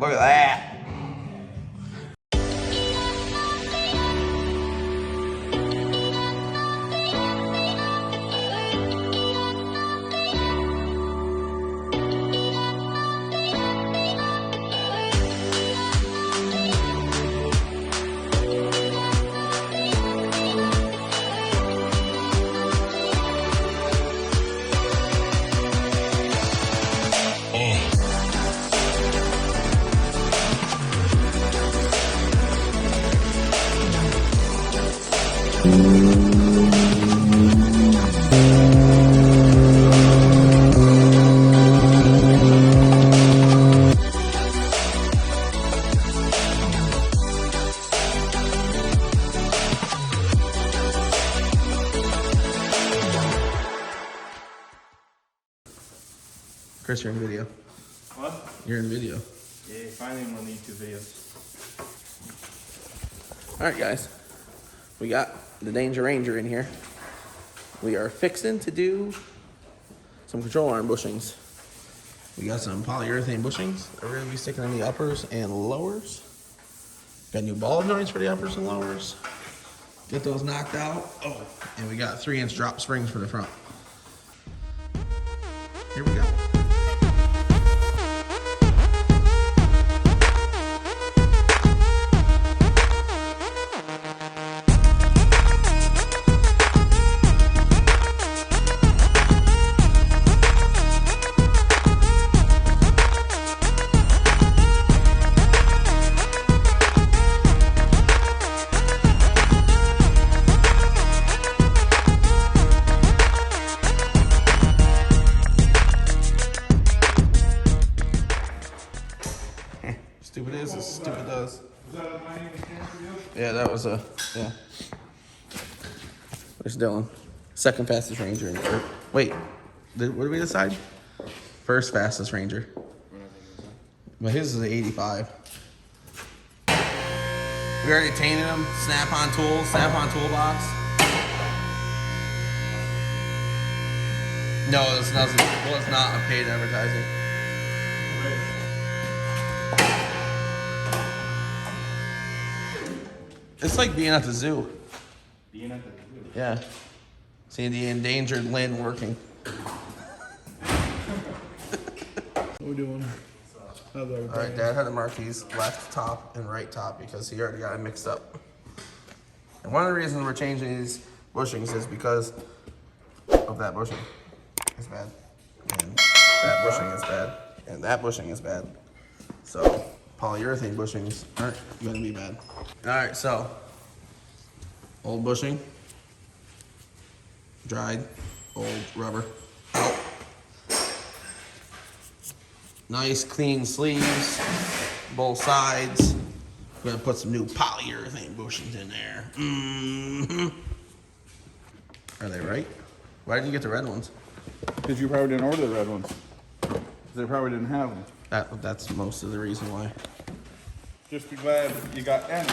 Look at that. Chris, you're in video. What? You're in video. Yeah, finally one of these 2 videos. Alright guys, we got the Danger Ranger in here. We are fixing to do some control arm bushings. We got some polyurethane bushings that we're going to be sticking in the uppers and lowers. Got new ball joints for the uppers and lowers. Get those knocked out. Oh, and we got 3-inch drop springs for the front. Here we go. Stupid is as stupid does. Yeah, that was a, yeah. There's Dylan. Second fastest Ranger in here. Wait, what did we decide? First fastest Ranger. But his is an 85. We already tainted him. Snap-on tool, snap-on toolbox. No, it's not a paid advertising. It's like being at the zoo. Being at the zoo? Yeah. Seeing the endangered Lynn working. What are we doing? Alright, Dad had to mark these left top and right top because he already got it mixed up. And one of the reasons we're changing these bushings is because of that bushing. It's bad. And that bushing is bad. And that bushing is bad. So, polyurethane bushings aren't going to be bad. Alright, so, old bushing, dried, old rubber, out. Nice clean sleeves, both sides. We're gonna put some new polyurethane bushings in there. Are they right? Why didn't you get the red ones? Because you probably didn't order the red ones. They probably didn't have them. That's most of the reason why. Just be glad you got any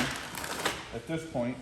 at this point.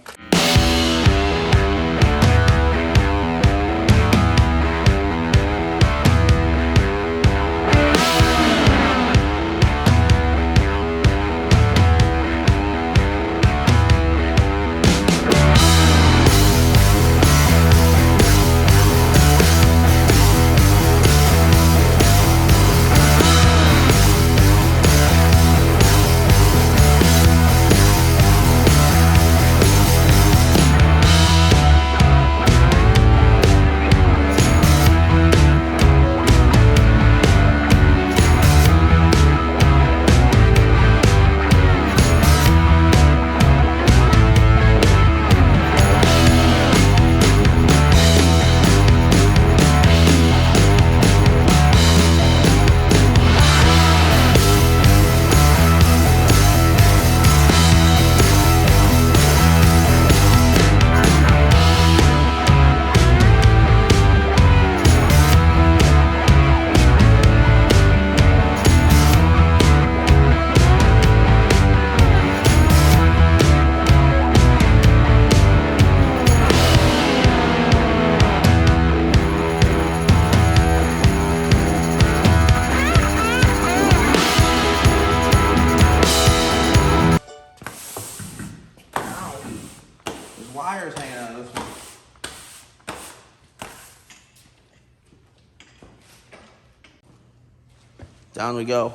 Down we go.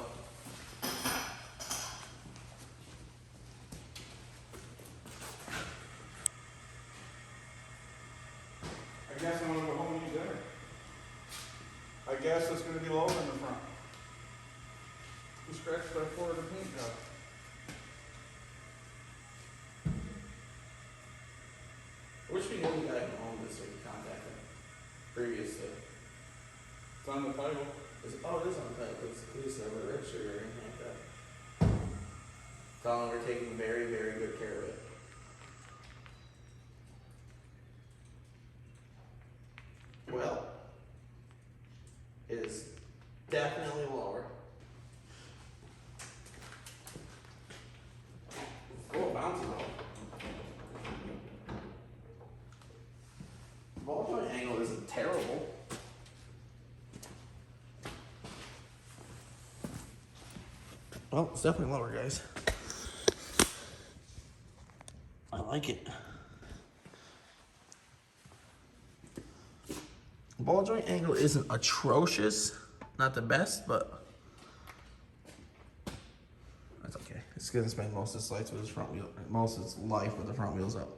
I guess I'm gonna go home and eat dinner. I guess it's gonna be low in the front. We scratched that floor of the paint job. Which we know the guy who owned this, so we contacted him previously. It's on the title. Oh, it is on the title, because it's never registered or anything like that. Tell him we're taking very, very good care of it. Well, it is definitely lower. Oh, bouncy though. Ball joint angle isn't terrible. Well, it's definitely lower, guys. I like it. Ball joint angle isn't atrocious, not the best, but that's okay. It's gonna spend most of its life with its front wheel, most of its life with the front wheels up.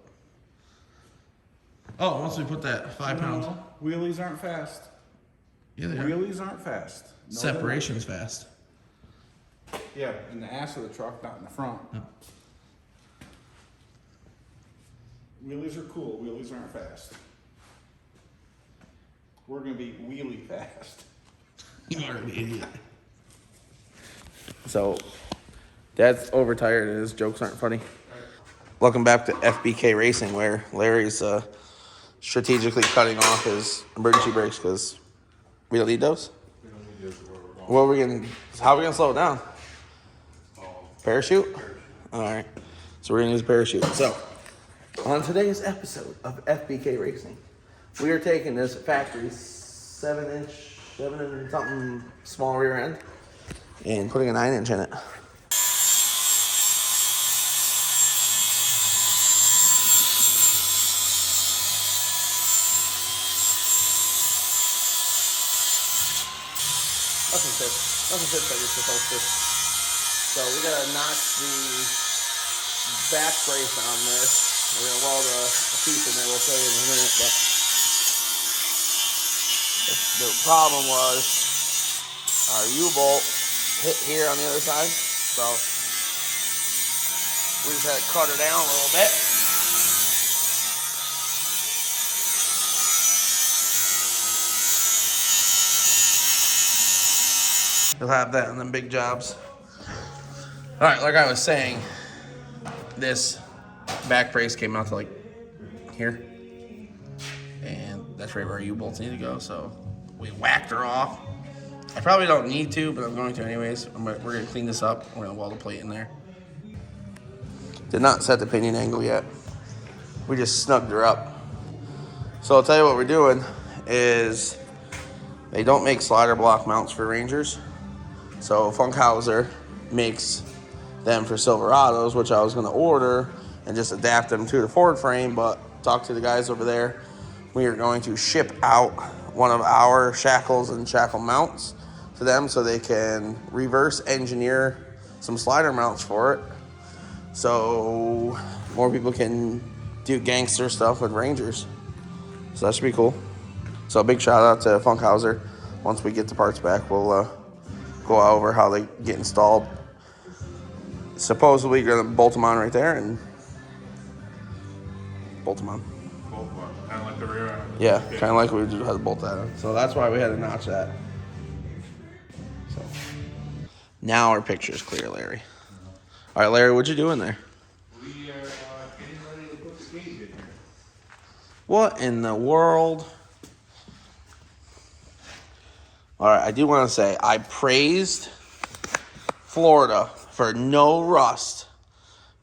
Oh, once we put that 5 pounds, No, wheelies aren't fast. yeah, they are. Wheelies aren't fast. No, they're not. Separation's fast. Yeah, in the ass of the truck, not in the front. No. Wheelies are cool. Wheelies aren't fast. We're gonna be wheelie fast. You are an idiot. So, Dad's overtired and his jokes aren't funny. Welcome back to FBK Racing, where Larry's strategically cutting off his emergency brakes because we don't need those. We don't need this where we're going. What are we gonna? How are we gonna slow it down? Parachute? All right. So we're gonna use a parachute. So, on today's episode of FBK Racing, we are taking this factory 7 and something small rear end and putting a 9-inch in it. Nothing fits like it's supposed to. So we gotta notch the back brace on this. We're gonna weld a piece in there, we'll show you in a minute, but the problem was our U-bolt hit here on the other side, so we just had to cut her down a little bit. You'll have that on them big jobs. All right, like I was saying, this back brace came out to like here, and that's right where our U-bolts need to go. So we whacked her off. I probably don't need to, but I'm going to anyways. We're gonna clean this up. We're gonna weld a plate in there. Did not set the pinion angle yet. We just snugged her up. So I'll tell you what we're doing is they don't make slider block mounts for Rangers. So Funkhauser makes them for Silverados, which I was going to order and just adapt them to the Ford frame, but talk to the guys over there. We are going to ship out one of our shackles and shackle mounts to them so they can reverse engineer some slider mounts for it, so more people can do gangster stuff with Rangers. So that should be cool. So a big shout out to Funkhauser. Once we get the parts back, we'll go over how they get installed. Supposedly you're gonna bolt them on right there and bolt them on. Both one, kind of like the rear end. Yeah, kind of like we just had to bolt that on. So that's why we had to notch that. So now our picture's clear, Larry. All right, Larry, what'd you do in there? We are getting ready to put the gauge in here. What in the world? All right, I do want to say I praised Florida for no rust,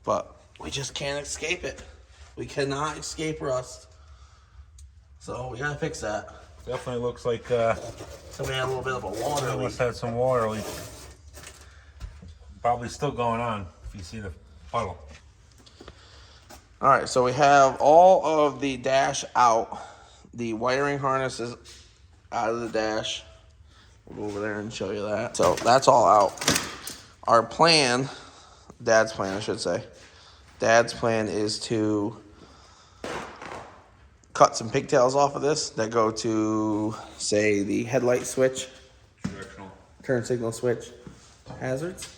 but we just can't escape it. We cannot escape rust. So we gotta fix that. Definitely looks like Somebody had a little bit of a water leak. must have some water leak. Probably still going on if you see the puddle. All right, so we have all of the dash out. The wiring harness is out of the dash. We'll go over there and show you that. So that's all out. Our plan, Dad's plan, I should say. Dad's plan is to cut some pigtails off of this that go to, say, the headlight switch, Directional. turn signal switch, hazards.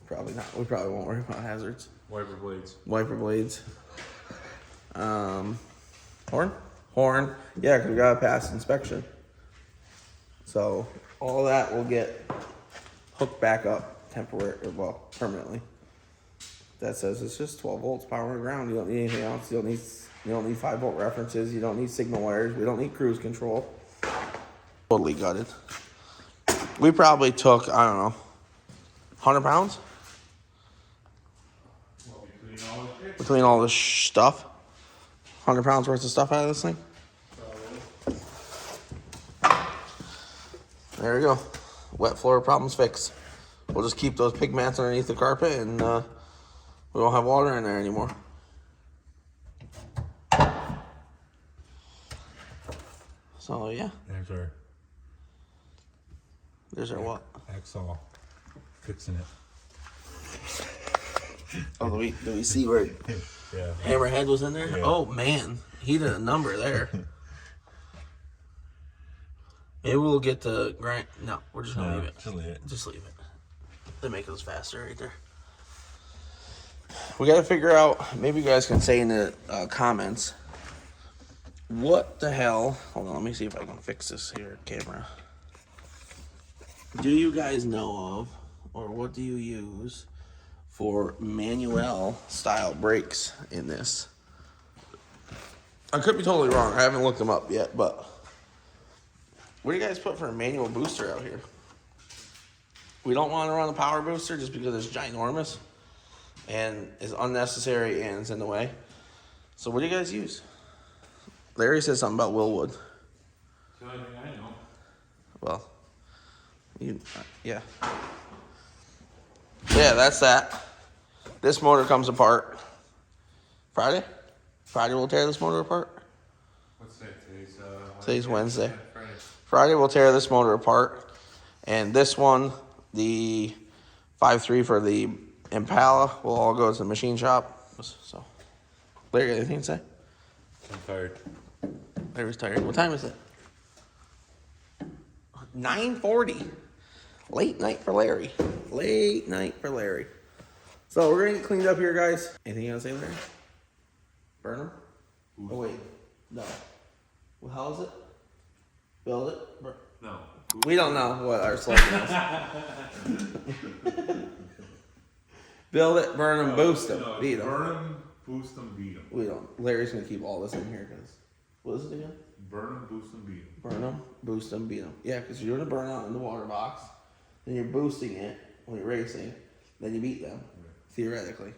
Probably not. We probably won't worry about hazards. Wiper blades. Wiper blades. Horn. Yeah, because we gotta pass inspection. So all that will get hooked back up permanently. That says it's just 12 volts power to ground. You don't need anything else. You don't need 5-volt references. You don't need signal wires. We don't need cruise control. Totally gutted. We probably took, I don't know, 100 pounds? Between all this stuff? 100 pounds worth of stuff out of this thing? There we go. Wet floor problems fixed. We'll just keep those pig mats underneath the carpet and we won't have water in there anymore. So yeah. There's our what? Axle. Fixing it. Oh, do we see where Yeah. Hammerhead was in there? Yeah. Oh man, he did a number there. Maybe we'll get the grind. No, we're just gonna leave it. Just leave it. Just leave it. They make us faster right there. We got to figure out. Maybe you guys can say in the comments. What the hell? Hold on, let me see if I can fix this here camera. Do you guys know of, or what do you use for manual style brakes in this? I could be totally wrong. I haven't looked them up yet, but what do you guys put for a manual booster out here? We don't want to run a power booster just because it's ginormous and is unnecessary and it's in the way. So what do you guys use? Larry said something about Willwood. It's the only thing I know. Well, yeah. Yeah, that's that. This motor comes apart Friday. Friday we'll tear this motor apart. What's that? Today's Wednesday. Friday. Friday we'll tear this motor apart, and this one, the 5.3 for the Impala, will all go to the machine shop. So, Larry, got anything to say? I'm tired. Larry's tired. What time is it? 9:40. Late night for Larry. Late night for Larry. So we're gonna get cleaned up here, guys. Anything you want to say, Larry? Burn them? Oh wait, no. Well, how is it? Build it. No. We don't know what our slogan is. Build it, burn them, boost them, beat them. Burn them, boost them, beat them. We don't. Larry's gonna keep all this in here because what is it again? Burn them, boost them, beat them. Burn them, boost them, beat them. Yeah, because you're doing a burnout in the water box, then you're boosting it when you're racing, then you beat them. Theoretically.